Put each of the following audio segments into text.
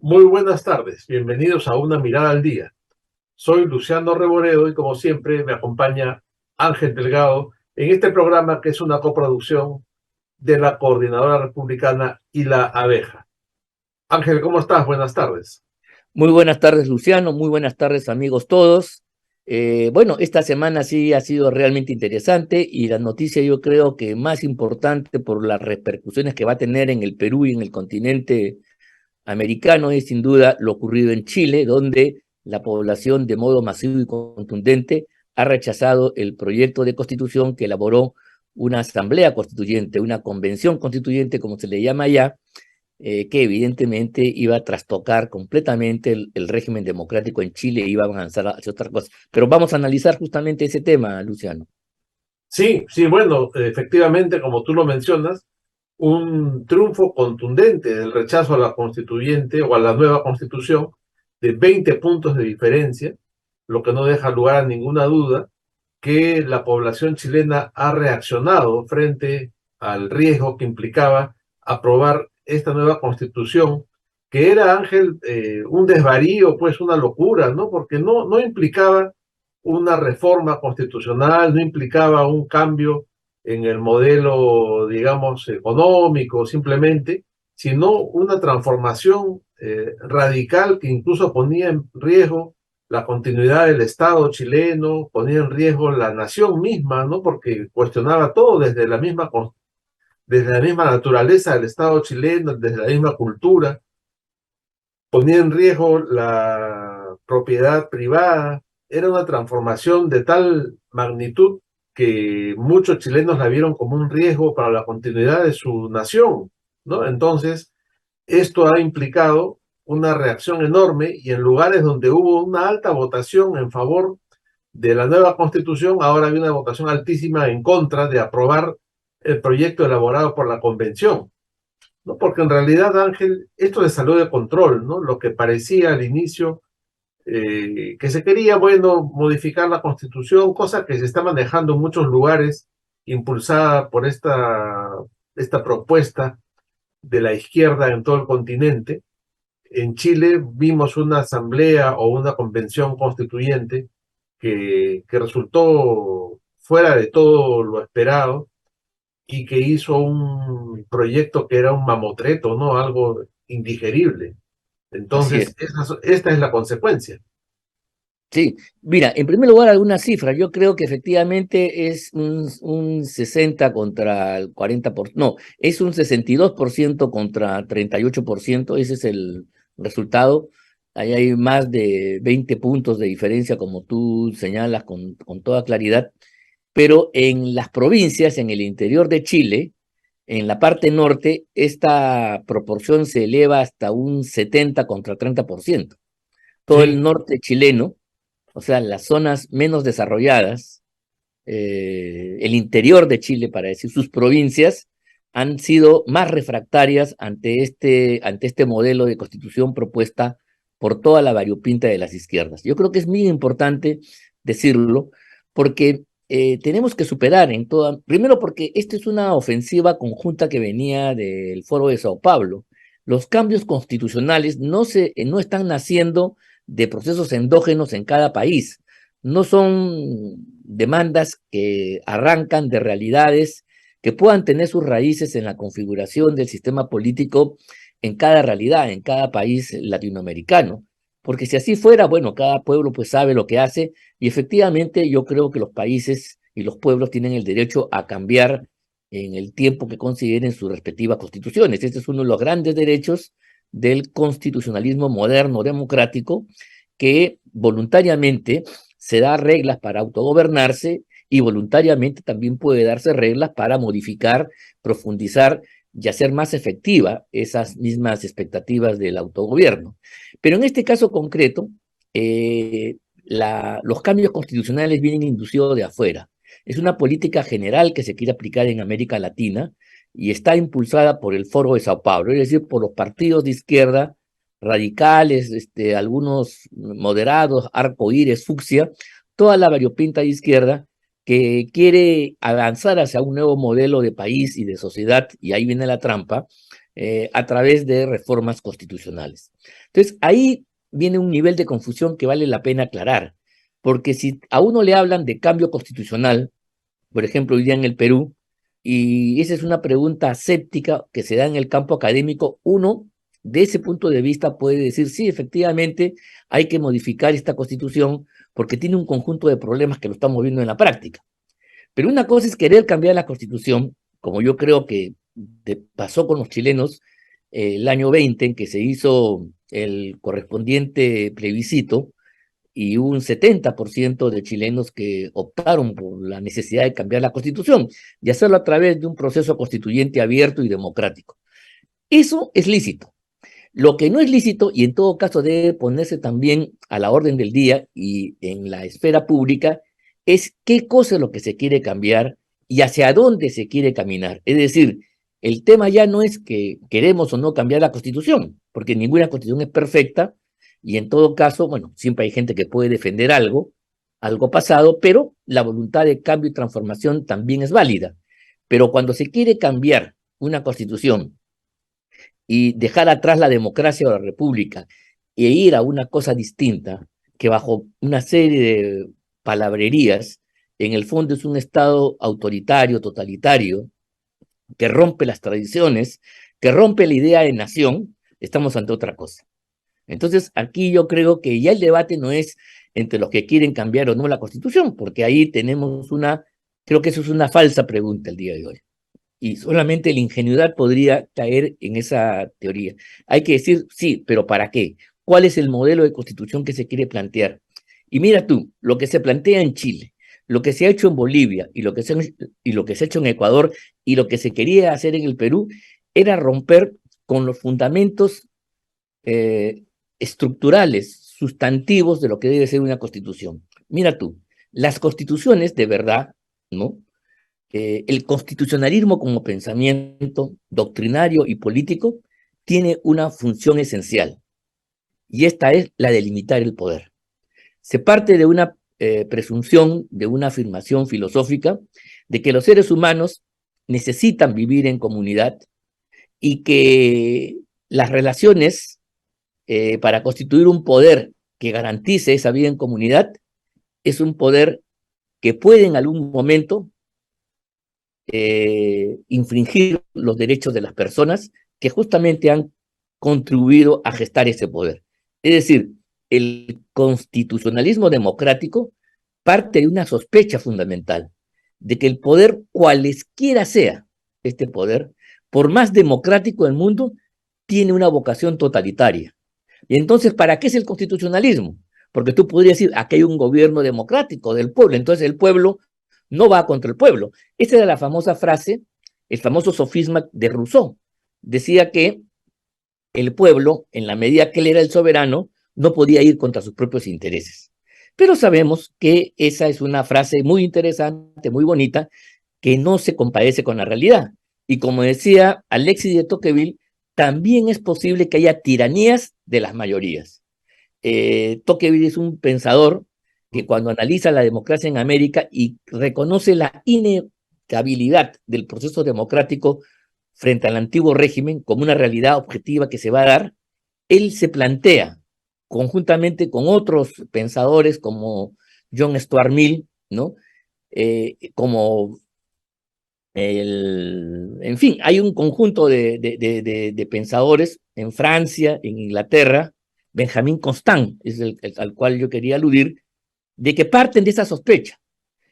Muy buenas tardes, bienvenidos a Una Mirada al Día. Soy Luciano Reboredo y como siempre me acompaña Ángel Delgado en este programa que es una coproducción de la Coordinadora Republicana y La Abeja. Ángel, ¿cómo estás? Buenas tardes. Muy buenas tardes, Luciano. Muy buenas tardes, amigos todos. Bueno, esta semana sí ha sido realmente interesante y la noticia yo creo que más importante por las repercusiones que va a tener en el Perú y en el continente americano es sin duda lo ocurrido en Chile, donde la población de modo masivo y contundente ha rechazado el proyecto de constitución que elaboró una asamblea constituyente, una convención constituyente, como se le llama allá, que evidentemente iba a trastocar completamente el régimen democrático en Chile e iba a avanzar hacia otra cosa. Pero vamos a analizar justamente ese tema, Luciano. Sí, sí, bueno, efectivamente, como tú lo mencionas, un triunfo contundente del rechazo a la constituyente o a la nueva constitución de 20 puntos de diferencia, lo que no deja lugar a ninguna duda que la población chilena ha reaccionado frente al riesgo que implicaba aprobar esta nueva constitución, que era, Ángel, un desvarío, pues una locura, ¿no? Porque no implicaba una reforma constitucional, no implicaba un cambio en el modelo, digamos, económico simplemente, sino una transformación radical que incluso ponía en riesgo la continuidad del Estado chileno, ponía en riesgo la nación misma, ¿no? Porque cuestionaba todo desde la misma naturaleza del Estado chileno, desde la misma cultura, ponía en riesgo la propiedad privada. Era una transformación de tal magnitud que muchos chilenos la vieron como un riesgo para la continuidad de su nación, ¿no? Entonces, esto ha implicado una reacción enorme y en lugares donde hubo una alta votación en favor de la nueva constitución, ahora hay una votación altísima en contra de aprobar el proyecto elaborado por la convención, ¿no? Porque en realidad, Ángel, esto se salió de control, ¿no? Lo que parecía al inicio que se quería, bueno, modificar la constitución, cosa que se está manejando en muchos lugares, impulsada por esta propuesta de la izquierda en todo el continente. En Chile vimos una asamblea o una convención constituyente que resultó fuera de todo lo esperado y que hizo un proyecto que era un mamotreto, ¿no? Algo indigerible. Así es. Entonces, esta es la consecuencia. Sí, mira, en primer lugar, algunas cifras. Yo creo que efectivamente es un 60 contra el 40%, no, es un 62% contra 38%, ese es el resultado. Ahí hay más de 20 puntos de diferencia, como tú señalas con toda claridad, pero en las provincias, en el interior de Chile, en la parte norte, esta proporción se eleva hasta un 70 contra 30%. Todo el Sí, norte chileno, o sea, las zonas menos desarrolladas, el interior de Chile, para decir sus provincias, han sido más refractarias ante este modelo de constitución propuesta por toda la variopinta de las izquierdas. Yo creo que es muy importante decirlo porque tenemos que superar en toda, primero porque esta es una ofensiva conjunta que venía del Foro de Sao Paulo. Los cambios constitucionales no están naciendo de procesos endógenos en cada país, no son demandas que arrancan de realidades que puedan tener sus raíces en la configuración del sistema político en cada realidad, en cada país latinoamericano. Porque si así fuera, bueno, cada pueblo pues sabe lo que hace y efectivamente yo creo que los países y los pueblos tienen el derecho a cambiar en el tiempo que consideren sus respectivas constituciones. Este es uno de los grandes derechos del constitucionalismo moderno democrático que voluntariamente se da reglas para autogobernarse y voluntariamente también puede darse reglas para modificar, profundizar y hacer más efectiva esas mismas expectativas del autogobierno. Pero en este caso concreto, los cambios constitucionales vienen inducidos de afuera. Es una política general que se quiere aplicar en América Latina y está impulsada por el Foro de Sao Paulo, es decir, por los partidos de izquierda radicales, algunos moderados, arcoíris, fucsia, toda la variopinta de izquierda que quiere avanzar hacia un nuevo modelo de país y de sociedad, y ahí viene la trampa, a través de reformas constitucionales. Entonces, ahí viene un nivel de confusión que vale la pena aclarar, porque si a uno le hablan de cambio constitucional, por ejemplo, hoy día en el Perú, y esa es una pregunta aséptica que se da en el campo académico, uno, de ese punto de vista, puede decir, sí, efectivamente, hay que modificar esta constitución porque tiene un conjunto de problemas que lo estamos viendo en la práctica. Pero una cosa es querer cambiar la constitución, como yo creo que pasó con los chilenos el año 20, en que se hizo el correspondiente plebiscito, y hubo un 70% de chilenos que optaron por la necesidad de cambiar la constitución y hacerlo a través de un proceso constituyente abierto y democrático. Eso es lícito. Lo que no es lícito, y en todo caso debe ponerse también a la orden del día y en la esfera pública, es qué cosa es lo que se quiere cambiar y hacia dónde se quiere caminar. Es decir, el tema ya no es que queremos o no cambiar la Constitución, porque ninguna Constitución es perfecta, y en todo caso, bueno, siempre hay gente que puede defender algo pasado, pero la voluntad de cambio y transformación también es válida. Pero cuando se quiere cambiar una Constitución y dejar atrás la democracia o la república e ir a una cosa distinta, que bajo una serie de palabrerías, en el fondo es un Estado autoritario, totalitario, que rompe las tradiciones, que rompe la idea de nación, estamos ante otra cosa. Entonces, aquí yo creo que ya el debate no es entre los que quieren cambiar o no la Constitución, porque ahí tenemos creo que eso es una falsa pregunta el día de hoy. Y solamente la ingenuidad podría caer en esa teoría. Hay que decir, sí, pero ¿para qué? ¿Cuál es el modelo de constitución que se quiere plantear? Y mira tú, lo que se plantea en Chile, lo que se ha hecho en Bolivia y lo que se ha hecho en Ecuador y lo que se quería hacer en el Perú era romper con los fundamentos estructurales, sustantivos de lo que debe ser una constitución. Mira tú, las constituciones de verdad, ¿no? El constitucionalismo como pensamiento doctrinario y político tiene una función esencial, y esta es la de limitar el poder. Se parte de una presunción, de una afirmación filosófica, de que los seres humanos necesitan vivir en comunidad y que las relaciones para constituir un poder que garantice esa vida en comunidad es un poder que puede en algún momento infringir los derechos de las personas que justamente han contribuido a gestar ese poder. Es decir, el constitucionalismo democrático parte de una sospecha fundamental, de que el poder, cualesquiera sea este poder, por más democrático del mundo, tiene una vocación totalitaria. Y entonces, ¿para qué es el constitucionalismo? Porque tú podrías decir, aquí hay un gobierno democrático del pueblo, entonces el pueblo no va contra el pueblo. Esa era la famosa frase, el famoso sofisma de Rousseau. Decía que el pueblo, en la medida que él era el soberano, no podía ir contra sus propios intereses. Pero sabemos que esa es una frase muy interesante, muy bonita, que no se compadece con la realidad. Y como decía Alexis de Tocqueville, también es posible que haya tiranías de las mayorías. Tocqueville es un pensador que cuando analiza la democracia en América y reconoce la inevitabilidad del proceso democrático frente al antiguo régimen como una realidad objetiva que se va a dar, él se plantea, conjuntamente con otros pensadores como John Stuart Mill, ¿no? Como en fin, hay un conjunto de pensadores en Francia, en Inglaterra, Benjamin Constant es al cual yo quería aludir, de que parten de esa sospecha.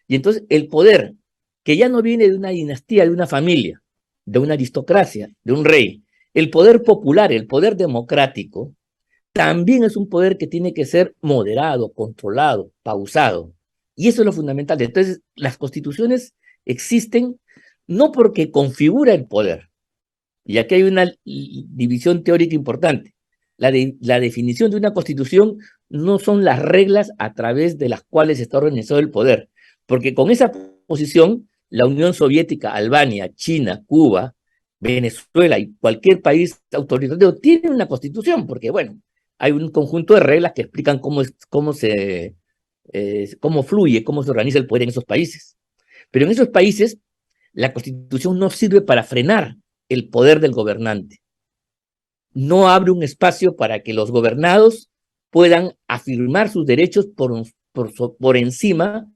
Y entonces el poder, que ya no viene de una dinastía, de una familia, de una aristocracia, de un rey, el poder popular, el poder democrático, también es un poder que tiene que ser moderado, controlado, pausado. Y eso es lo fundamental. Entonces, las constituciones existen no porque configura el poder. Y aquí hay una división teórica importante. La definición de una constitución no son las reglas a través de las cuales está organizado el poder, porque con esa posición, la Unión Soviética, Albania, China, Cuba, Venezuela y cualquier país autoritario tiene una constitución, porque bueno, hay un conjunto de reglas que explican cómo fluye, cómo se organiza el poder en esos países. Pero en esos países, la constitución no sirve para frenar el poder del gobernante. no abre un espacio para que los gobernados puedan afirmar sus derechos por encima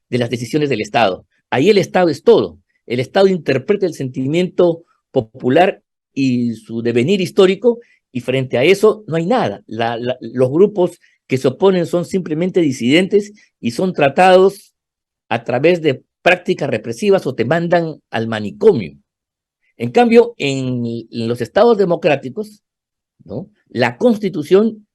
de las decisiones del Estado. Ahí el Estado es todo. El Estado interpreta el sentimiento popular y su devenir histórico, y frente a eso no hay nada. Los grupos que se oponen son simplemente disidentes y son tratados a través de prácticas represivas o te mandan al manicomio. En cambio, en los estados democráticos, ¿no?, la Constitución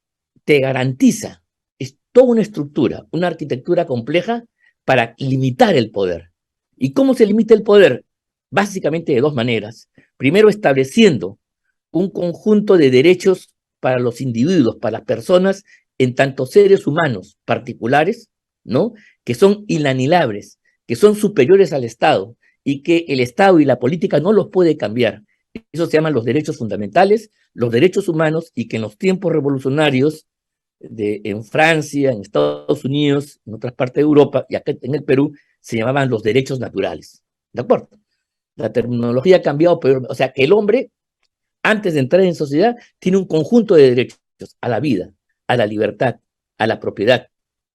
te garantiza, es toda una estructura, una arquitectura compleja para limitar el poder. ¿Y cómo se limita el poder? Básicamente de dos maneras. Primero, estableciendo un conjunto de derechos para los individuos, para las personas, en tanto seres humanos particulares, ¿no?, que son inanilables, que son superiores al Estado y que el Estado y la política no los puede cambiar. Eso se llaman los derechos fundamentales, los derechos humanos, y que en los tiempos revolucionarios en Francia, en Estados Unidos, en otras partes de Europa y acá en el Perú se llamaban los derechos naturales. ¿De acuerdo? La terminología ha cambiado, pero, o sea, que el hombre, antes de entrar en sociedad, tiene un conjunto de derechos a la vida, a la libertad, a la propiedad.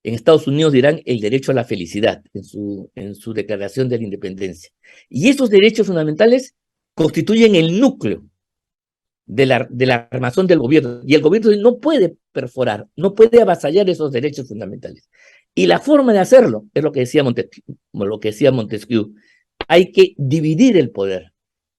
En Estados Unidos dirán el derecho a la felicidad en su declaración de la independencia. Y esos derechos fundamentales constituyen el núcleo de la armazón del gobierno. Y el gobierno no puede perforar, no puede avasallar esos derechos fundamentales. Y la forma de hacerlo es lo que decía Montesquieu. Hay que dividir el poder.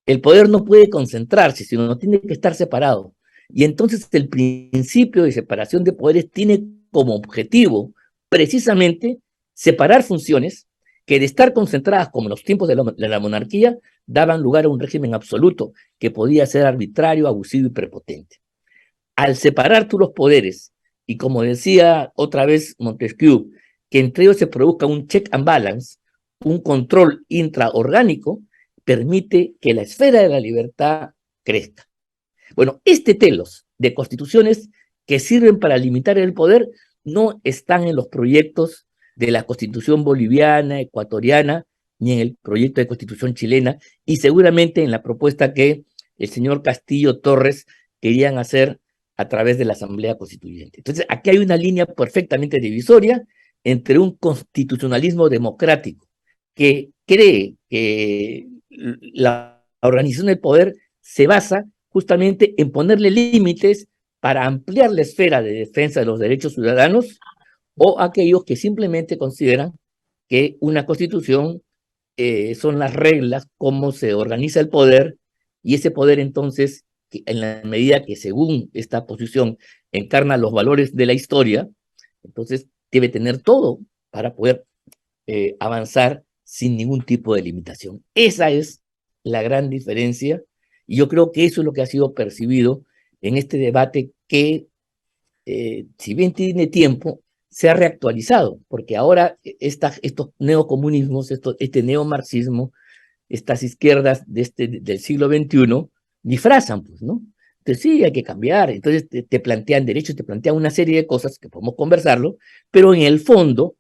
El poder no puede concentrarse, sino tiene que estar separado. Y entonces el principio de separación de poderes tiene como objetivo precisamente separar funciones que, de estar concentradas como en los tiempos de la monarquía, daban lugar a un régimen absoluto que podía ser arbitrario, abusivo y prepotente. Al separar tú los poderes, y como decía otra vez Montesquieu, que entre ellos se produzca un check and balance, un control intraorgánico, permite que la esfera de la libertad crezca. Bueno, este telos de constituciones que sirven para limitar el poder no están en los proyectos de la Constitución boliviana, ecuatoriana, ni en el proyecto de Constitución chilena, y seguramente en la propuesta que el señor Castillo Torres querían hacer a través de la Asamblea Constituyente. Entonces, aquí hay una línea perfectamente divisoria entre un constitucionalismo democrático que cree que la organización del poder se basa justamente en ponerle límites para ampliar la esfera de defensa de los derechos ciudadanos, o aquellos que simplemente consideran que una constitución son las reglas, cómo se organiza el poder, y ese poder entonces, en la medida que según esta posición encarna los valores de la historia, entonces debe tener todo para poder avanzar sin ningún tipo de limitación. Esa es la gran diferencia, y yo creo que eso es lo que ha sido percibido en este debate que, si bien tiene tiempo, se ha reactualizado, porque ahora estos neocomunismos, este neomarxismo, estas izquierdas del siglo XXI, disfrazan, pues, ¿no? Entonces sí, hay que cambiar, entonces te plantean derechos, te plantean una serie de cosas que podemos conversarlo, pero en el fondo,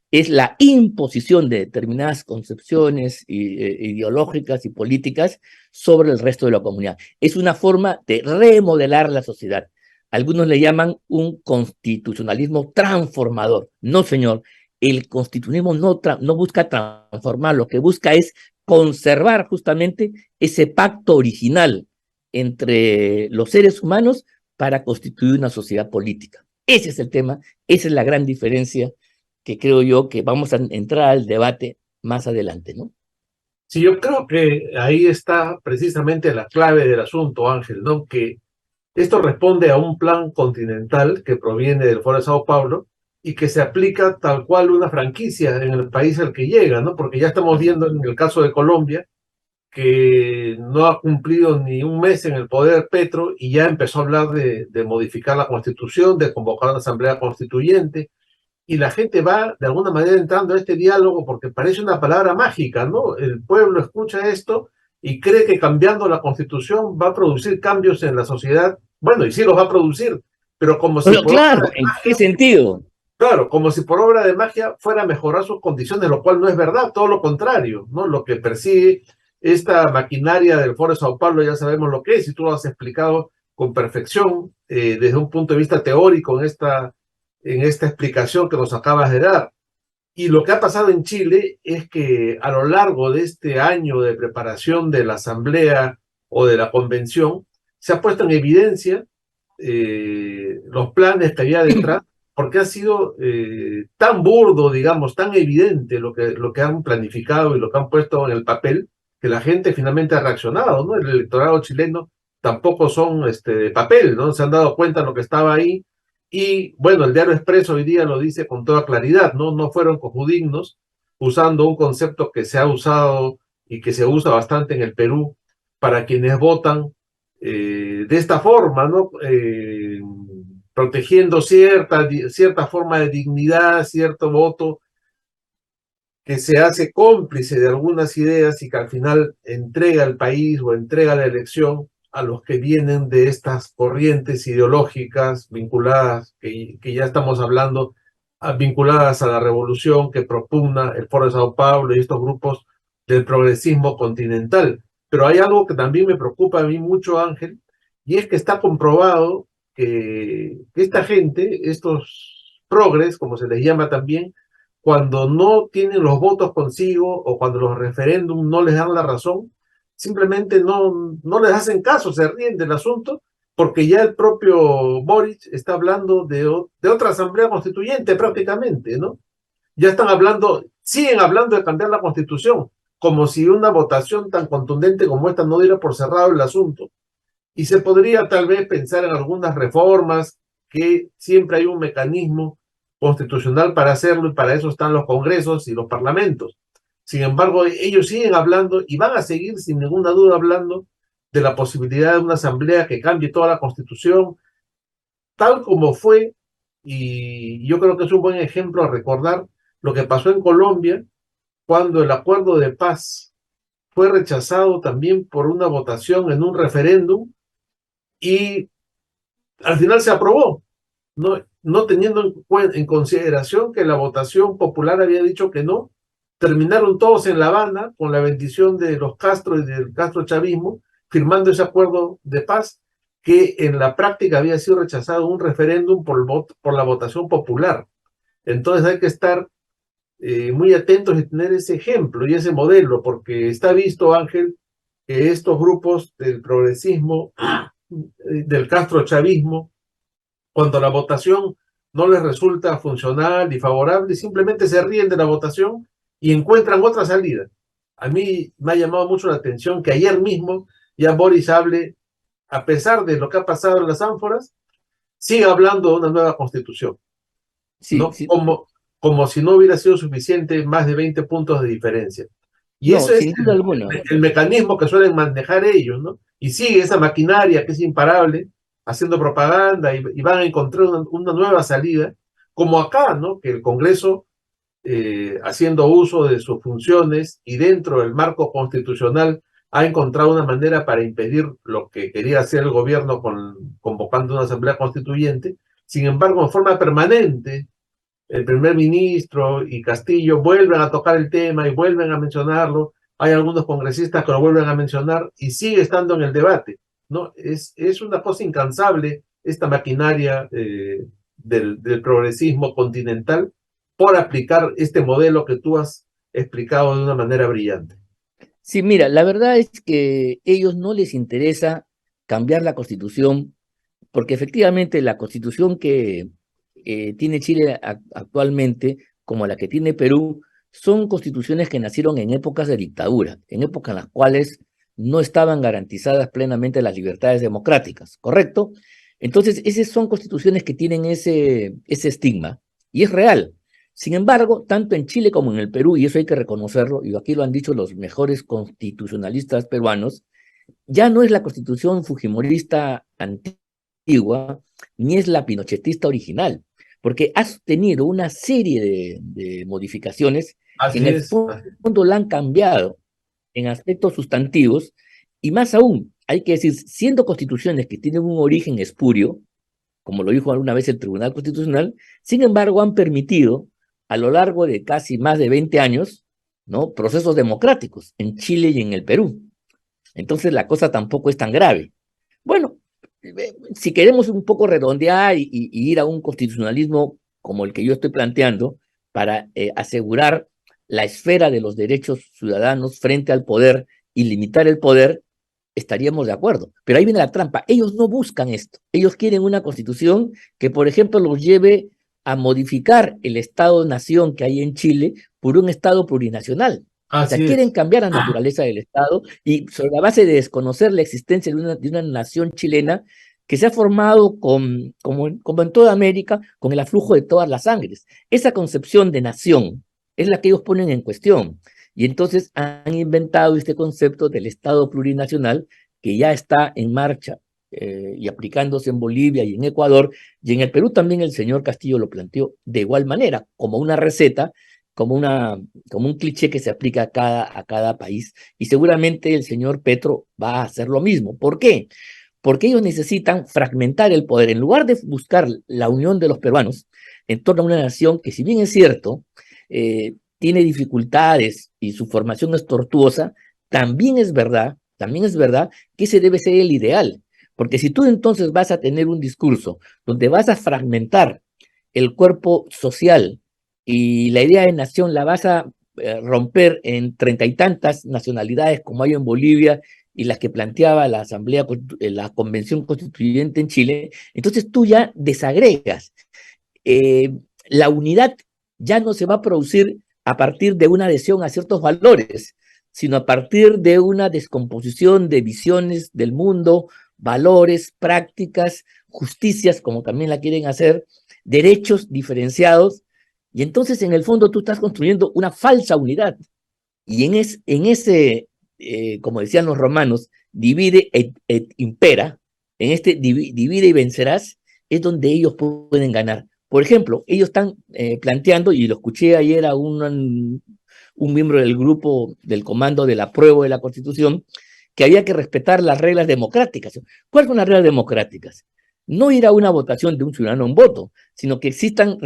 es la imposición de determinadas concepciones ideológicas y políticas sobre el resto de la comunidad. Es una forma de remodelar la sociedad. Algunos le llaman un constitucionalismo transformador. No, señor, el constitucionalismo no busca transformar, lo que busca es conservar justamente ese pacto original entre los seres humanos para constituir una sociedad política. Ese es el tema, esa es la gran diferencia que creo yo que vamos a entrar al debate más adelante, ¿no? Sí, yo creo que ahí está precisamente la clave del asunto, Ángel, ¿no? Que esto responde a un plan continental que proviene del Foro de Sao Paulo y que se aplica tal cual una franquicia en el país al que llega, ¿no? Porque ya estamos viendo en el caso de Colombia que no ha cumplido ni un mes en el poder Petro y ya empezó a hablar de modificar la constitución, de convocar una asamblea constituyente, y la gente va de alguna manera entrando a este diálogo porque parece una palabra mágica, ¿no? El pueblo escucha esto y cree que cambiando la constitución va a producir cambios en la sociedad. Bueno, y sí los va a producir, pero como si Pero por obra claro, de ¿en qué magia, sentido? claro, como si por obra de magia fuera a mejorar sus condiciones, lo cual no es verdad, todo lo contrario, ¿no? Lo que persigue esta maquinaria del Foro de Sao Paulo ya sabemos lo que es, y tú lo has explicado con perfección desde un punto de vista teórico en esta explicación que nos acabas de dar. Y lo que ha pasado en Chile es que a lo largo de este año de preparación de la asamblea o de la convención, se ha puesto en evidencia los planes que había detrás, porque ha sido tan burdo, digamos, tan evidente lo que han planificado y lo que han puesto en el papel, que la gente finalmente ha reaccionado, ¿no? El electorado chileno tampoco son de papel, ¿no? Se han dado cuenta de lo que estaba ahí. Y bueno, el Diario Expreso hoy día lo dice con toda claridad, ¿no? No fueron cojudignos, usando un concepto que se ha usado y que se usa bastante en el Perú para quienes votan de esta forma, ¿no? Protegiendo cierta forma de dignidad, cierto voto que se hace cómplice de algunas ideas y que al final entrega al país o entrega la elección a los que vienen de estas corrientes ideológicas vinculadas, que ya estamos hablando, vinculadas a la revolución que propugna el Foro de Sao Paulo y estos grupos del progresismo continental. Pero hay algo que también me preocupa a mí mucho, Ángel, y es que está comprobado que esta gente, estos progres, como se les llama también, cuando no tienen los votos consigo o cuando los referéndums no les dan la razón, simplemente no les hacen caso, se ríen del asunto, porque ya el propio Boric está hablando de otra asamblea constituyente prácticamente, ¿no? Ya están hablando, siguen hablando de cambiar la constitución, como si una votación tan contundente como esta no diera por cerrado el asunto. Y se podría tal vez pensar en algunas reformas, que siempre hay un mecanismo constitucional para hacerlo y para eso están los congresos y los parlamentos. Sin embargo, ellos siguen hablando y van a seguir sin ninguna duda hablando de la posibilidad de una asamblea que cambie toda la constitución, tal como fue, y yo creo que es un buen ejemplo a recordar lo que pasó en Colombia cuando el acuerdo de paz fue rechazado también por una votación en un referéndum y al final se aprobó, no teniendo en consideración que la votación popular había dicho que no. Terminaron todos en La Habana con la bendición de los Castro y del Castro chavismo, firmando ese acuerdo de paz que en la práctica había sido rechazado en un referéndum por la votación popular. Entonces hay que estar muy atentos y tener ese ejemplo y ese modelo, porque está visto, Ángel, que estos grupos del progresismo, del castrochavismo, cuando la votación no les resulta funcional y favorable, simplemente se ríen de la votación y encuentran otra salida. A mí me ha llamado mucho la atención que ayer mismo ya Boris hable, a pesar de lo que ha pasado en las ánforas, sigue hablando de una nueva constitución, Sí, ¿no? sí, Como si no hubiera sido suficiente más de 20 puntos de diferencia. Y no, eso es sin duda alguna. el mecanismo que suelen manejar ellos, ¿no? Y sigue esa maquinaria que es imparable, haciendo propaganda y van a encontrar una nueva salida, como acá, ¿no? Que el Congreso, haciendo uso de sus funciones y dentro del marco constitucional, ha encontrado una manera para impedir lo que quería hacer el gobierno convocando una asamblea constituyente. Sin embargo, en forma permanente, el primer ministro y Castillo vuelven a tocar el tema y vuelven a mencionarlo. Hay algunos congresistas que lo vuelven a mencionar y sigue estando en el debate, ¿no? Es una cosa incansable esta maquinaria del progresismo continental por aplicar este modelo que tú has explicado de una manera brillante. Sí, mira, la verdad es que ellos no les interesa cambiar la constitución, porque efectivamente la constitución que tiene Chile actualmente, como la que tiene Perú, son constituciones que nacieron en épocas de dictadura, en épocas en las cuales no estaban garantizadas plenamente las libertades democráticas, ¿correcto? Entonces, esas son constituciones que tienen ese estigma, y es real. Sin embargo, tanto en Chile como en el Perú, y eso hay que reconocerlo, y aquí lo han dicho los mejores constitucionalistas peruanos, ya no es la constitución fujimorista antigua, ni es la pinochetista original, porque has tenido una serie de modificaciones que en Así el es. fondo la han cambiado en aspectos sustantivos, y más aún, hay que decir, siendo constituciones que tienen un origen espurio, como lo dijo alguna vez el Tribunal Constitucional, sin embargo han permitido a lo largo de casi más de 20 años ¿no? Procesos democráticos en Chile y en el Perú. Entonces la cosa tampoco es tan grave. Bueno, si queremos un poco redondear y ir a un constitucionalismo como el que yo estoy planteando, para asegurar la esfera de los derechos ciudadanos frente al poder y limitar el poder, estaríamos de acuerdo. Pero ahí viene la trampa. Ellos no buscan esto. Ellos quieren una constitución que, por ejemplo, los lleve a modificar el Estado-nación que hay en Chile por un Estado plurinacional. O sea, Así quieren es. cambiar la naturaleza del Estado y sobre la base de desconocer la existencia de una nación chilena que se ha formado como en toda América, con el aflujo de todas las sangres. Esa concepción de nación es la que ellos ponen en cuestión. Y entonces han inventado este concepto del Estado plurinacional que ya está en marcha y aplicándose en Bolivia y en Ecuador, y en el Perú también el señor Castillo lo planteó de igual manera, como una receta, como un cliché que se aplica a cada país, y seguramente el señor Petro va a hacer lo mismo. ¿Por qué? Porque ellos necesitan fragmentar el poder. En lugar de buscar la unión de los peruanos en torno a una nación que, si bien es cierto, tiene dificultades y su formación es tortuosa, también es verdad que ese debe ser el ideal. Porque si tú entonces vas a tener un discurso donde vas a fragmentar el cuerpo social y la idea de nación la vas a romper en treinta y tantas nacionalidades como hay en Bolivia y las que planteaba la Asamblea, la Convención Constituyente en Chile, entonces tú ya desagregas. La unidad ya no se va a producir a partir de una adhesión a ciertos valores, sino a partir de una descomposición de visiones del mundo, valores, prácticas, justicias, como también la quieren hacer, derechos diferenciados, y entonces en el fondo tú estás construyendo una falsa unidad. Y en ese, como decían los romanos, divide et impera, en este divide y vencerás, es donde ellos pueden ganar. Por ejemplo, ellos están planteando, y lo escuché ayer a un miembro del grupo del comando del apruebo de la Constitución, que había que respetar las reglas democráticas. ¿Cuáles son las reglas democráticas? No ir a una votación de un ciudadano a un voto, sino que existan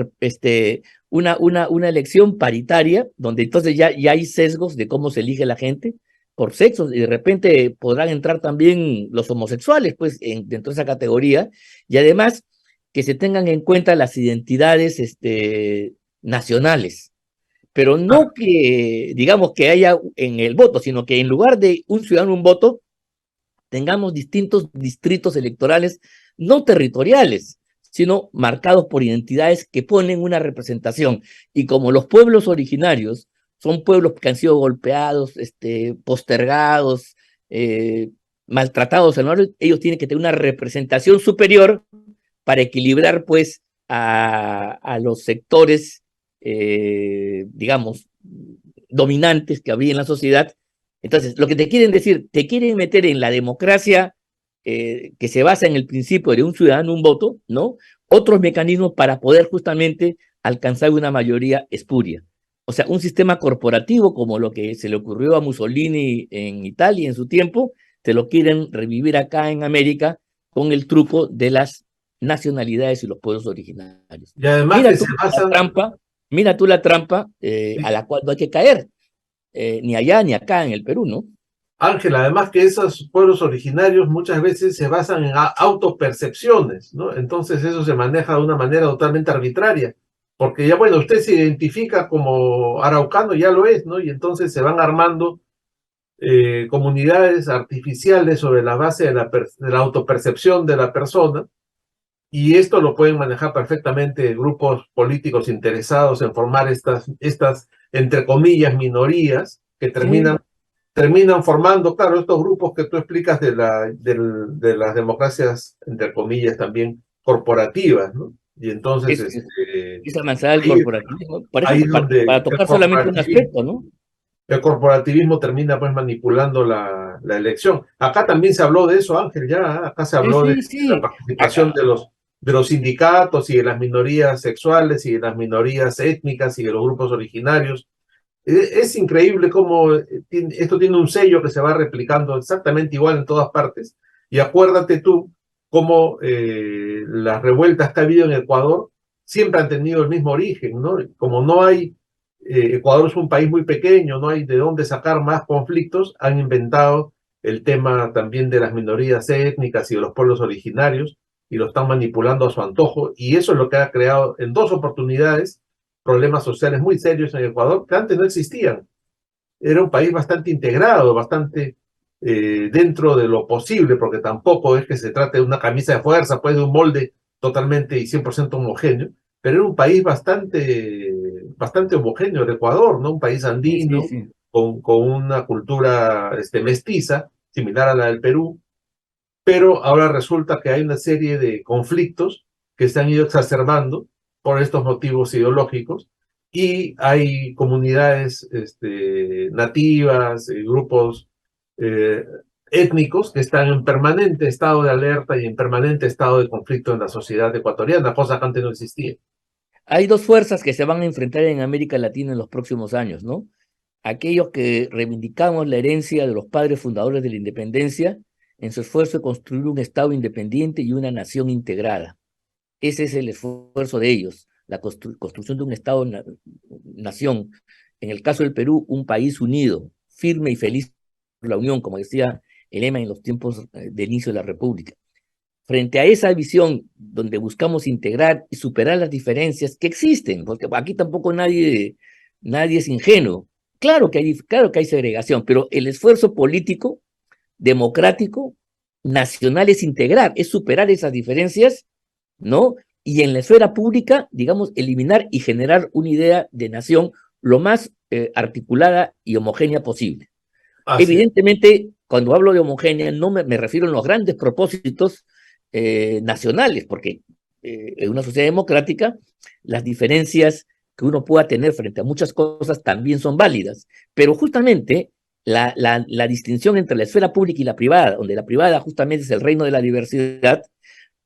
una elección paritaria, donde entonces ya hay sesgos de cómo se elige la gente por sexos, y de repente podrán entrar también los homosexuales, pues, dentro de esa categoría, y además que se tengan en cuenta las identidades nacionales, pero no que, digamos, que haya en el voto, sino que en lugar de un ciudadano un voto, tengamos distintos distritos electorales no territoriales, sino marcados por identidades que ponen una representación. Y como los pueblos originarios son pueblos que han sido golpeados, postergados, maltratados, ellos tienen que tener una representación superior para equilibrar, pues, a los sectores, digamos, dominantes que había en la sociedad. Entonces, lo que te quieren decir, te quieren meter en la democracia que se basa en el principio de un ciudadano, un voto, ¿no? Otros mecanismos para poder justamente alcanzar una mayoría espuria. O sea, un sistema corporativo como lo que se le ocurrió a Mussolini en Italia en su tiempo, te lo quieren revivir acá en América con el truco de las nacionalidades y los pueblos originarios. Y además que Mira tú se la basan, trampa, mira tú la trampa a sí, la cual no hay que caer, ni allá ni acá en el Perú, ¿no? Ángel, además que esos pueblos originarios muchas veces se basan en autopercepciones, ¿no? Entonces eso se maneja de una manera totalmente arbitraria, porque ya, bueno, usted se identifica como araucano, ya lo es, ¿no? Y entonces se van armando comunidades artificiales sobre la base de la autopercepción de la persona, y esto lo pueden manejar perfectamente grupos políticos interesados en formar estas entre comillas, minorías que Sí, terminan formando, claro, estos grupos que tú explicas de las democracias, entre comillas, también corporativas, ¿no? Y entonces, esa manzana del ahí, corporativismo, por eso, ahí es donde para tocar solamente un aspecto, ¿no? el corporativismo termina pues manipulando la elección. Acá también se habló de eso, Ángel, ya, acá se Sí, habló de sí, la sí. participación de los sindicatos y de las minorías sexuales y de las minorías étnicas y de los grupos originarios. Es increíble cómo esto tiene un sello que se va replicando exactamente igual en todas partes. Y acuérdate tú cómo las revueltas que ha habido en Ecuador siempre han tenido el mismo origen, ¿no? Como no hay Ecuador es un país muy pequeño, no hay de dónde sacar más conflictos, han inventado el tema también de las minorías étnicas y de los pueblos originarios y lo están manipulando a su antojo, y eso es lo que ha creado en dos oportunidades problemas sociales muy serios en Ecuador que antes no existían. Era un país bastante integrado, bastante dentro de lo posible, porque tampoco es que se trate de una camisa de fuerza, pues de un molde totalmente y 100% homogéneo, pero era un país bastante homogéneo el Ecuador, ¿no? Un país Sí, sí, andino, sí. con una cultura mestiza, similar a la del Perú, pero ahora resulta que hay una serie de conflictos que se han ido exacerbando por estos motivos ideológicos y hay comunidades nativas, grupos eh, étnicos que están en permanente estado de alerta y en permanente estado de conflicto en la sociedad ecuatoriana, cosa que antes no existía. Hay dos fuerzas que se van a enfrentar en América Latina en los próximos años, ¿no? Aquellos que reivindicamos la herencia de los padres fundadores de la independencia en su esfuerzo de construir un Estado independiente y una nación integrada. Ese es el esfuerzo de ellos, la construcción de un Estado-nación. En el caso del Perú, un país unido, firme y feliz por la unión, como decía el lema en los tiempos del inicio de la República. Frente a esa visión donde buscamos integrar y superar las diferencias que existen, porque aquí tampoco nadie es ingenuo. Claro que hay segregación, pero el esfuerzo político, democrático, nacional es integrar, es superar esas diferencias, ¿no? Y en la esfera pública, digamos, eliminar y generar una idea de nación lo más articulada y homogénea posible. Así es. Evidentemente, cuando hablo de homogénea, no me refiero a los grandes propósitos nacionales, porque en una sociedad democrática las diferencias que uno pueda tener frente a muchas cosas también son válidas, pero justamente la distinción entre la esfera pública y la privada, donde la privada justamente es el reino de la diversidad,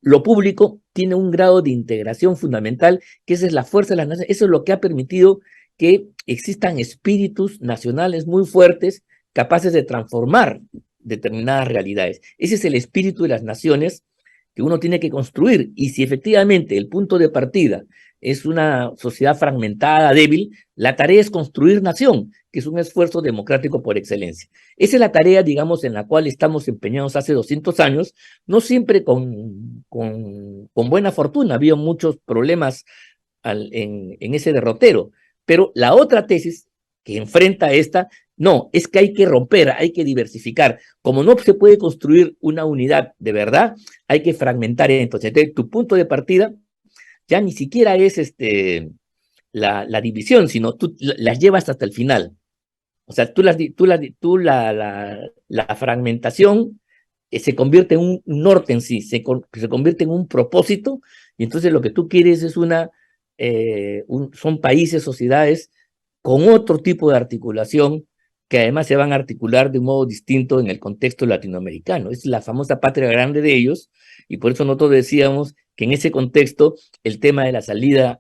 lo público tiene un grado de integración fundamental, que esa es la fuerza de las naciones, eso es lo que ha permitido que existan espíritus nacionales muy fuertes, capaces de transformar determinadas realidades. Ese es el espíritu de las naciones que uno tiene que construir, y si efectivamente el punto de partida es una sociedad fragmentada, débil, la tarea es construir nación, que es un esfuerzo democrático por excelencia. Esa es la tarea, digamos, en la cual estamos empeñados hace 200 años, no siempre con buena fortuna, había muchos problemas en ese derrotero, pero la otra tesis que enfrenta esta, no, es que hay que romper, hay que diversificar. Como no se puede construir una unidad de verdad, hay que fragmentar. Entonces, tu punto de partida ya ni siquiera es la división, sino tú las llevas hasta el final. O sea, la fragmentación se convierte en un norte en sí, se convierte en un propósito, y entonces lo que tú quieres es son países, sociedades con otro tipo de articulación, que además se van a articular de un modo distinto en el contexto latinoamericano. Es la famosa patria grande de ellos, y por eso nosotros decíamos que en ese contexto el tema de la salida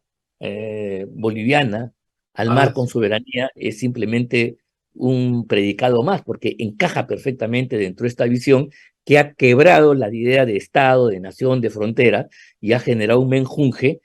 boliviana al mar con soberanía es simplemente un predicado más, porque encaja perfectamente dentro de esta visión que ha quebrado la idea de Estado, de nación, de frontera, y ha generado un menjunje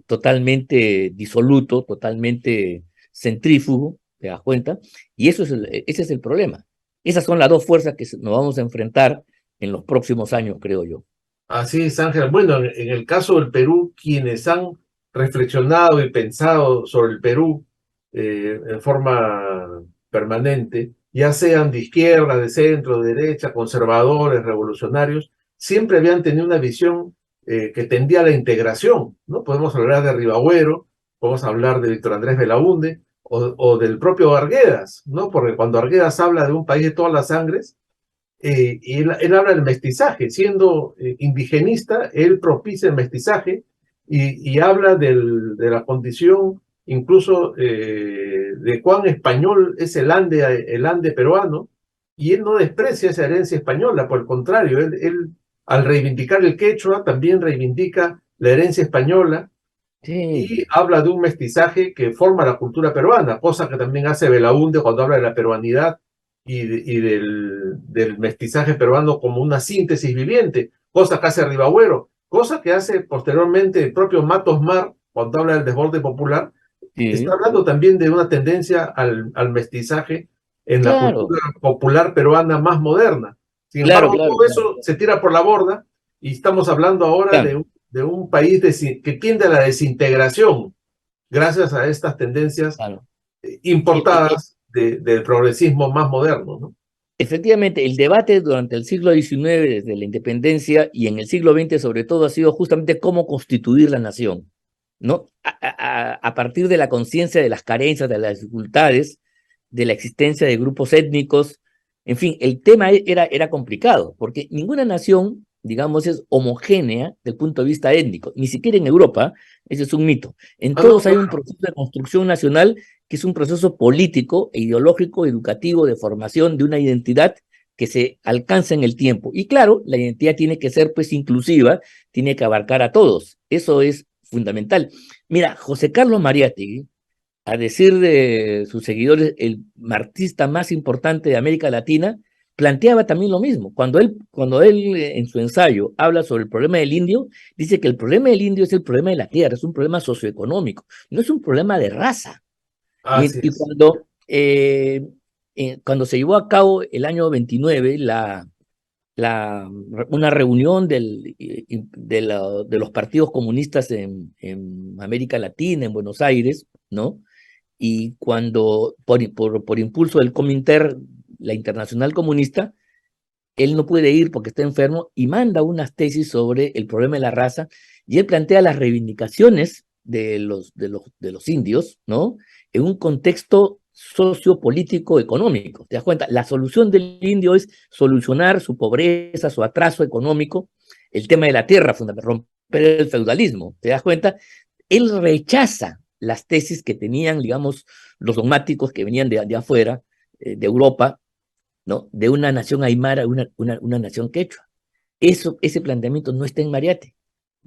totalmente disoluto, totalmente centrífugo, ¿te das cuenta? Y ese es el problema. Esas son las dos fuerzas que nos vamos a enfrentar en los próximos años, creo yo. Así es, Ángel. Bueno, en el caso del Perú, quienes han reflexionado y pensado sobre el Perú en forma permanente, ya sean de izquierda, de centro, de derecha, conservadores, revolucionarios, siempre habían tenido una visión que tendía a la integración, ¿no? Podemos hablar de Ribagüero, podemos hablar de Víctor Andrés Belaúnde o del propio Arguedas, ¿no? Porque cuando Arguedas habla de un país de todas las sangres, y él habla del mestizaje, siendo indigenista, él propicia el mestizaje y habla de la condición incluso de cuán español es el Ande peruano, y él no desprecia esa herencia española, por el contrario, él al reivindicar el quechua también reivindica la herencia española Sí, y habla de un mestizaje que forma la cultura peruana, cosa que también hace Belaúnde cuando habla de la peruanidad y del mestizaje peruano como una síntesis viviente, cosa que hace Ribagüero, cosa que hace posteriormente el propio Matos Mar cuando habla del desborde popular, está Sí, hablando también de una tendencia al mestizaje en la claro, cultura popular peruana más moderna. Sin claro, embargo, claro, todo claro, eso se tira por la borda y estamos hablando ahora claro, de un país que tiende a la desintegración gracias a estas tendencias claro. importadas del progresismo más moderno, ¿no? Efectivamente, el debate durante el siglo XIX, desde la independencia, y en el siglo XX sobre todo, ha sido justamente cómo constituir la nación, ¿no? A partir de la conciencia de las carencias, de las dificultades, de la existencia de grupos étnicos, en fin, el tema era complicado, porque ninguna nación, digamos, es homogénea desde el punto de vista étnico, ni siquiera en Europa, ese es un mito. En Ah, no, todos hay un claro. proceso de construcción nacional que es un proceso político, e ideológico, educativo, de formación de una identidad que se alcanza en el tiempo. Y claro, la identidad tiene que ser pues inclusiva, tiene que abarcar a todos. Eso es fundamental. Mira, José Carlos Mariátegui, a decir de sus seguidores, el marxista más importante de América Latina, planteaba también lo mismo. Cuando él en su ensayo habla sobre el problema del indio, dice que el problema del indio es el problema de la tierra, es un problema socioeconómico, no es un problema de raza. Así Y es. cuando se llevó a cabo el año 29 una reunión de los partidos comunistas en América Latina, en Buenos Aires, ¿no? Y cuando, por impulso del Comintern, la Internacional Comunista, él no puede ir porque está enfermo y manda unas tesis sobre el problema de la raza, y él plantea las reivindicaciones de los indios, ¿no? En un contexto sociopolítico económico. ¿Te das cuenta? La solución del indio es solucionar su pobreza, su atraso económico, el tema de la tierra, romper el feudalismo. ¿Te das cuenta? Él rechaza las tesis que tenían, digamos, los dogmáticos que venían de afuera, de Europa, ¿no? De una nación aymara, una nación quechua. Ese planteamiento no está en Mariate.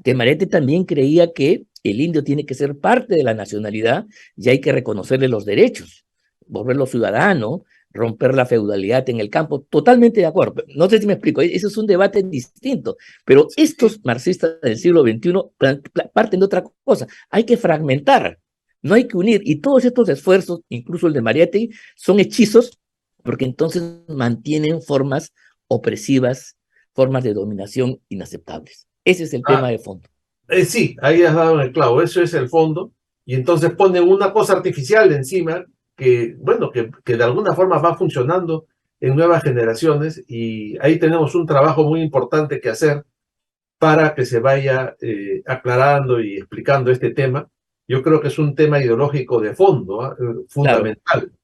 Que Mariate también creía que el indio tiene que ser parte de la nacionalidad y hay que reconocerle los derechos, volverlo ciudadano, romper la feudalidad en el campo. Totalmente de acuerdo. No sé si me explico, ese es un debate distinto, pero Sí. estos marxistas del siglo XXI parten de otra cosa. Hay que fragmentar, no hay que unir. Y todos estos esfuerzos, incluso el de Mariate, son hechizos porque entonces mantienen formas opresivas, formas de dominación inaceptables. Ese es el tema Ah, de fondo. sí, ahí has dado en el clavo, eso es el fondo, y entonces ponen una cosa artificial encima que, bueno, que de alguna forma va funcionando en nuevas generaciones, y ahí tenemos un trabajo muy importante que hacer para que se vaya aclarando y explicando este tema. Yo creo que es un tema ideológico de fondo, Claro.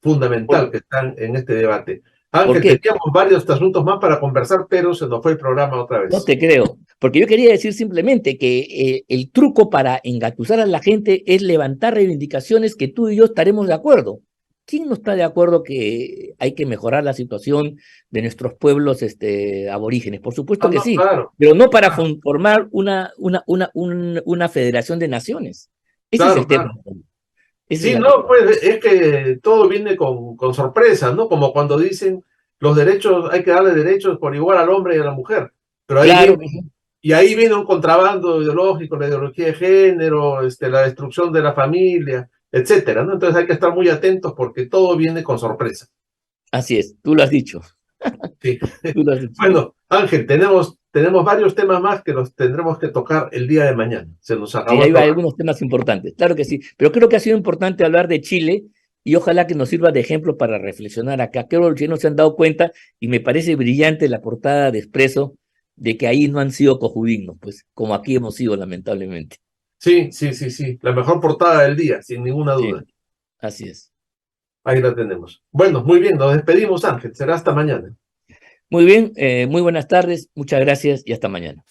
fundamental ¿Por, que están en este debate. por Ángel, qué? teníamos varios asuntos más para conversar, pero se nos fue el programa otra No vez. te creo. Porque yo quería decir simplemente que el truco para engatusar a la gente es levantar reivindicaciones que tú y yo estaremos de acuerdo. ¿Quién no está de acuerdo que hay que mejorar la situación de nuestros pueblos aborígenes? Por supuesto Ah, que no, sí, claro, pero no para claro, formar una federación de naciones. Ese es claro, el tema. claro. Esa es Sí, la no, cosa. pues es que todo viene con sorpresas, ¿no? Como cuando dicen los derechos, hay que darle derechos por igual al hombre y a la mujer. Pero ahí viene, Claro que sí. y ahí viene un contrabando ideológico, la ideología de género, la destrucción de la familia, etcétera, ¿no? Entonces hay que estar muy atentos porque todo viene con sorpresa. Así es, tú lo has dicho. Sí. Tú lo has dicho. Bueno, Ángel, tenemos varios temas más que los tendremos que tocar el día de mañana. Se nos Sí, acabó el hay programa. algunos temas importantes, claro que sí, pero creo que ha sido importante hablar de Chile y ojalá que nos sirva de ejemplo para reflexionar acá. Creo que los chilenos se han dado cuenta y me parece brillante la portada de Expreso de que ahí no han sido cojudignos, pues como aquí hemos sido lamentablemente. Sí, sí, sí, sí. La mejor portada del día, sin ninguna duda. Sí, así es. Ahí la tenemos. Bueno, muy bien, nos despedimos, Ángel. Será hasta mañana. Muy bien, muy buenas tardes, muchas gracias y hasta mañana.